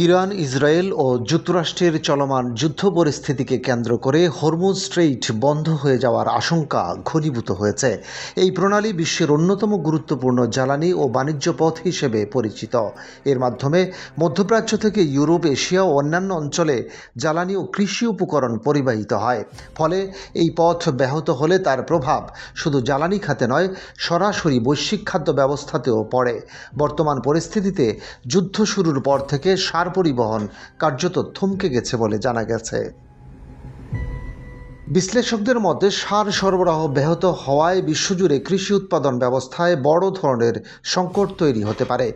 Iran, Israel ও যুক্তরাষ্ট্রের চলমান যুদ্ধ পরিস্থিতিকে কেন্দ্র করে হরমুজ স্ট্রেইট বন্ধ হয়ে যাওয়ার আশঙ্কা ঘনীভূত হয়েছে। এই প্রণালী বিশ্বের অন্যতম গুরুত্বপূর্ণ জ্বালানি ও বাণিজ্য পথ হিসেবে পরিচিত। এর মাধ্যমে মধ্যপ্রাচ্য থেকে ইউরোপ, এশিয়া ও অন্যান্য অঞ্চলে জ্বালানি ও কৃষি উপকরণ পরিবাহিত হয়। ফলে এই পথ ব্যাহত হলে তার প্রভাব শুধু জ্বালানি খাতে নয়, সরাসরি বৈশ্বিক খাদ্য ব্যবস্থাতেও পড়ে। বর্তমান পরিস্থিতিতে যুদ্ধ শুরুর পর থেকে সার পরিবহন কার্যত থমকে গেছে বলে জানা গেছে। বিশ্লেষকদের মতে সার সরবরাহ ব্যাহত হওয়ায় বিশ্বজুড়ে কৃষি উৎপাদন ব্যবস্থায় বড় ধরনের সংকট তৈরি হতে পারে।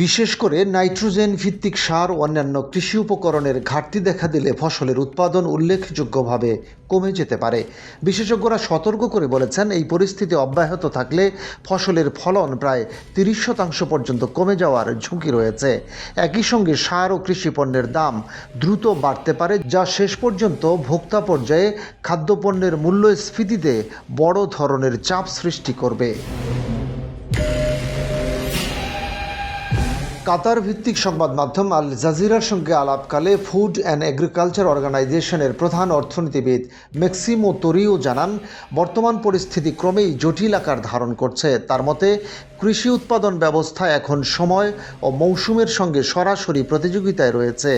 বিশেষ করে নাইট্রোজেন ভিত্তিক সার ও অন্যান্য কৃষি উপকরণের ঘাটতি দেখা দিলে ফসলের উৎপাদন উল্লেখযোগ্যভাবে কমে যেতে পারে। বিশেষজ্ঞরা সতর্ক করে বলেছেন, এই পরিস্থিতি অব্যাহত থাকলে ফসলের ফলন প্রায় 30% পর্যন্ত কমে যাওয়ার ঝুঁকি রয়েছে। একই সঙ্গে সার ও কৃষি পণ্যের দাম দ্রুত বাড়তে পারে, যা শেষ পর্যন্ত ভোক্তা পর্যায়ে খাদ্যপণ্যের মূল্যস্ফীতিতে বড় ধরনের চাপ সৃষ্টি করবে। কাতার ভিত্তিক সংবাদ মাধ্যম আল জাজিরার সঙ্গে আলাপকালে ফুড অ্যান্ড এগ্রিকালচার অর্গানাইজেশনের প্রধান অর্থনীতিবিদ ম্যাক্সিমো তোরিও জানান, বর্তমান পরিস্থিতি ক্রমেই জটিল আকার ধারণ করছে। তার মতে, কৃষি উৎপাদন ব্যবস্থা এখন সময় ও মৌসুমের সঙ্গে সরাসরি প্রতিযোগিতায় রয়েছে,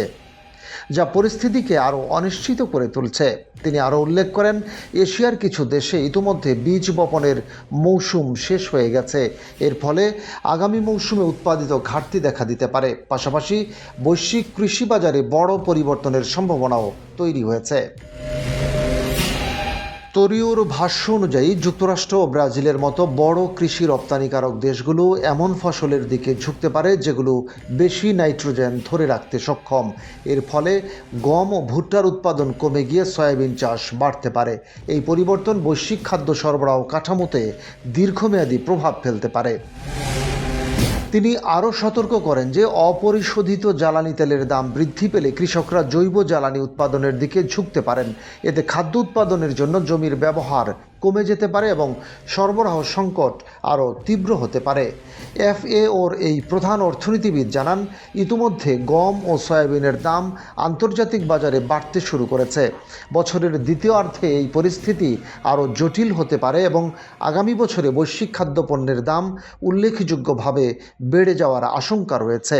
যা পরিস্থিতিকে আরও অনিশ্চিত করে তুলছে। তিনি আরও উল্লেখ করেন, এশিয়ার কিছু দেশে ইতিমধ্যে বীজ বপনের মৌসুম শেষ হয়ে গেছে। এর ফলে আগামী মৌসুমে উৎপাদিত ঘাটতি দেখা দিতে পারে। পাশাপাশি বৈশ্বিক কৃষি বাজারে বড় পরিবর্তনের সম্ভাবনাও তৈরি হয়েছে। তোরিওর ভাষ্য অনুযায়ী, যুক্তরাষ্ট্র ও ব্রাজিলের মতো বড় কৃষি রপ্তানিকারক দেশগুলো এমন ফসলের দিকে ঝুঁকতে পারে যেগুলো বেশি নাইট্রোজেন ধরে রাখতে সক্ষম। এর ফলে গম ও ভুট্টার উৎপাদন কমে গিয়ে সয়াবিন চাষ বাড়তে পারে। এই পরিবর্তন বৈশ্বিক খাদ্য সরবরাহ কাঠামোতে দীর্ঘমেয়াদী প্রভাব ফেলতে পারে। তিনি আরও সতর্ক করেন যে অপরিশোধিত জ্বালানি তেলের দাম বৃদ্ধি পেলে কৃষকরা জৈব জ্বালানি উৎপাদনের দিকে ঝুঁকতে পারেন। এতে খাদ্য উৎপাদনের জন্য জমির ব্যবহার কমে যেতে পারে এবং সরবরাহ সংকট আরও তীব্র হতে পারে। FAOর এই প্রধান অর্থনীতিবিদ জানান, ইতিমধ্যে গম ও সয়াবিনের দাম আন্তর্জাতিক বাজারে বাড়তে শুরু করেছে। বছরের দ্বিতীয়ার্ধে এই পরিস্থিতি আরও জটিল হতে পারে এবং আগামী বছরে বৈশ্বিক খাদ্যপণ্যের দাম উল্লেখযোগ্যভাবে বেড়ে যাওয়ার আশঙ্কা রয়েছে।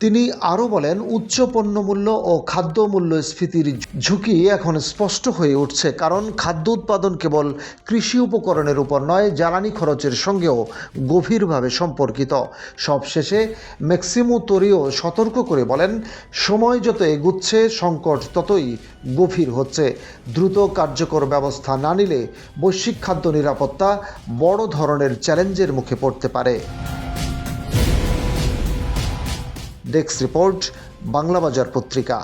তিনি আরও বলেন, উচ্চ পণ্যমূল্য ও খাদ্য মূল্যস্ফীতির ঝুঁকি এখন স্পষ্ট হয়ে উঠছে, কারণ খাদ্য উৎপাদন কেবল কৃষি উপকরণের উপর নয়, জ্বালানি খরচের সঙ্গেও গভীরভাবে সম্পর্কিত। সবশেষে ম্যাক্সিমো তোরিও সতর্ক করে বলেন, সময় যত এগুচ্ছে সংকট ততই গভীর হচ্ছে। দ্রুত কার্যকর ব্যবস্থা না নিলে বৈশ্বিক খাদ্য নিরাপত্তা বড় ধরনের চ্যালেঞ্জের মুখে পড়তে পারে। ডেস্ক রিপোর্ট, বাংলাবাজার পত্রিকা।